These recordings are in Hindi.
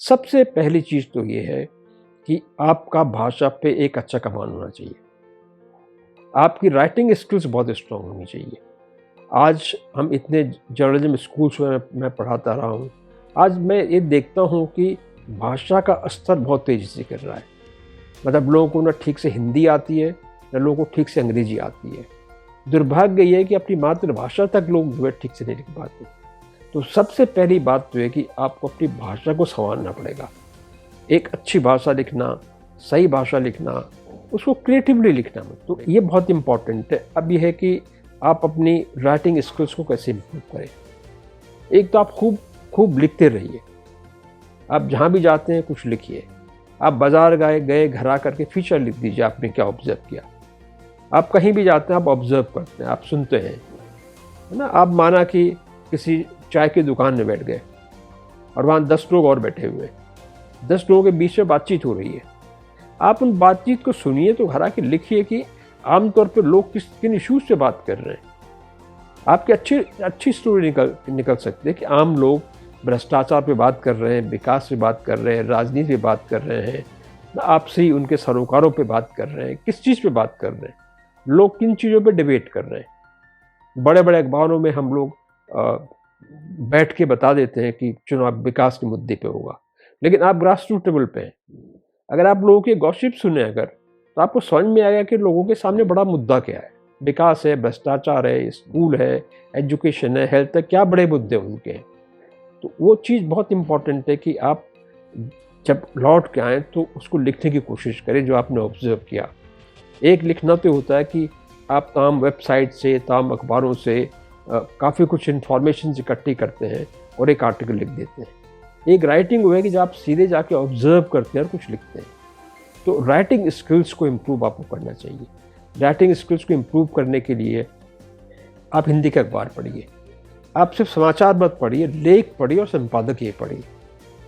सबसे पहली चीज़ तो ये है कि आपका भाषा पे एक अच्छा कमांड होना चाहिए। आपकी राइटिंग स्किल्स बहुत स्ट्रांग होनी चाहिए। आज हम इतने जर्नलिज्म स्कूल्स में मैं पढ़ाता रहा हूँ। आज मैं ये देखता हूँ कि भाषा का स्तर बहुत तेज़ी से गिर रहा है। मतलब लोगों को ना ठीक से हिंदी आती है, ना लोगों को ठीक से अंग्रेजी आती है। दुर्भाग्य ये है कि अपनी मातृभाषा तक लोग जो है ठीक से नहीं लिख पाते। तो सबसे पहली बात तो है कि आपको अपनी भाषा को संवारना पड़ेगा। एक अच्छी भाषा लिखना, सही भाषा लिखना, उसको क्रिएटिवली लिखना, तो ये बहुत इम्पॉर्टेंट है। अब ये है कि आप अपनी राइटिंग स्किल्स को कैसे इम्प्रूव करें। एक तो आप खूब लिखते रहिए। आप जहाँ भी जाते हैं कुछ लिखिए। आप बाज़ार गए घर आ करके फीचर लिख दीजिए आपने क्या ऑब्ज़र्व किया। आप कहीं भी जाते हैं आप ऑब्ज़र्व करते हैं, आप सुनते हैं, है ना। आप माना कि किसी चाय की दुकान में बैठ गए और वहाँ 10 लोग और बैठे हुए हैं। 10 लोगों के बीच में बातचीत हो रही है। आप उन बातचीत को सुनिए तो घर आके लिखिए कि आमतौर पर लोग किन इश्यूज से बात कर रहे हैं। आपकी अच्छी स्टोरी निकल सकती है कि आम लोग भ्रष्टाचार पे बात कर रहे हैं, विकास पे बात कर रहे हैं, राजनीति पे बात कर रहे हैं, आपसी उनके सरोकारों पे बात कर रहे हैं, किस चीज़ पे बात कर रहे हैं, लोग किन चीज़ों पे डिबेट कर रहे हैं। बड़े बड़े अखबारों में हम लोग बैठ के बता देते हैं कि चुनाव विकास के मुद्दे पे होगा, लेकिन आप ग्रास रूट लेवल पे हैं। अगर आप लोगों के गॉसिप सुने तो आपको समझ में आएगा कि लोगों के सामने बड़ा मुद्दा क्या है। विकास है, भ्रष्टाचार है, स्कूल है, एजुकेशन है, हेल्थ है, क्या बड़े मुद्दे उनके हैं। तो वो चीज़ बहुत इम्पॉर्टेंट है कि आप जब लौट के आएँ तो उसको लिखने की कोशिश करें जो आपने ऑब्जर्व किया। एक लिखना तो होता है कि आप तमाम वेबसाइट से, तमाम अखबारों से काफ़ी कुछ इन्फॉर्मेशन इकट्ठी करते हैं और एक आर्टिकल लिख देते हैं। एक राइटिंग वो है कि जब आप सीधे जाके ऑब्जर्व करते हैं और कुछ लिखते हैं। तो राइटिंग स्किल्स को इम्प्रूव आपको करना चाहिए। राइटिंग स्किल्स को इम्प्रूव करने के लिए आप हिंदी के अखबार पढ़िए। आप सिर्फ समाचार मत पढ़िए, लेख पढ़िए और संपादकीय पढ़िए,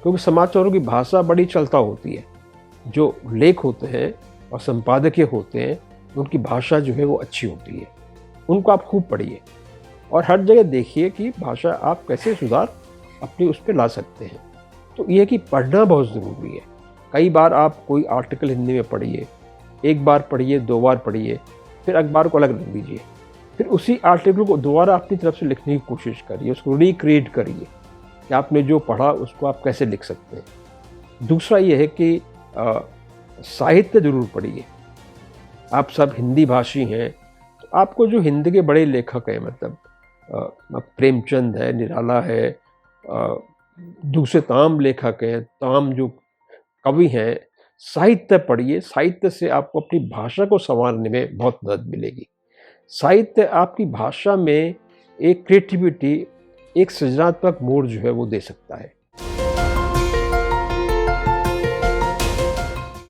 क्योंकि समाचारों की भाषा बड़ी चलता होती है। जो लेख होते हैं और संपादकीय होते हैं उनकी भाषा जो है वो अच्छी होती है, उनको आप खूब पढ़िए और हर जगह देखिए कि भाषा आप कैसे सुधार अपनी उस पर ला सकते हैं। तो ये कि पढ़ना बहुत ज़रूरी है। कई बार आप कोई आर्टिकल हिंदी में पढ़िए, एक बार पढ़िए, 2 बार पढ़िए, फिर अखबार को अलग रख दीजिए, फिर उसी आर्टिकल को दोबारा अपनी तरफ से लिखने की कोशिश करिए, उसको रिक्रिएट करिए कि आपने जो पढ़ा उसको आप कैसे लिख सकते हैं। दूसरा ये है कि साहित्य ज़रूर पढ़िए। आप सब हिंदी भाषी हैं तो आपको जो हिंदी के बड़े लेखक हैं, मतलब प्रेमचंद है, निराला है, दूसरे तमाम लेखक हैं, तमाम जो कवि हैं, साहित्य पढ़िए। साहित्य से आपको अपनी भाषा को संवारने में बहुत मदद मिलेगी। साहित्य आपकी भाषा में एक क्रिएटिविटी, एक सृजनात्मक मोड़ जो है वो दे सकता है।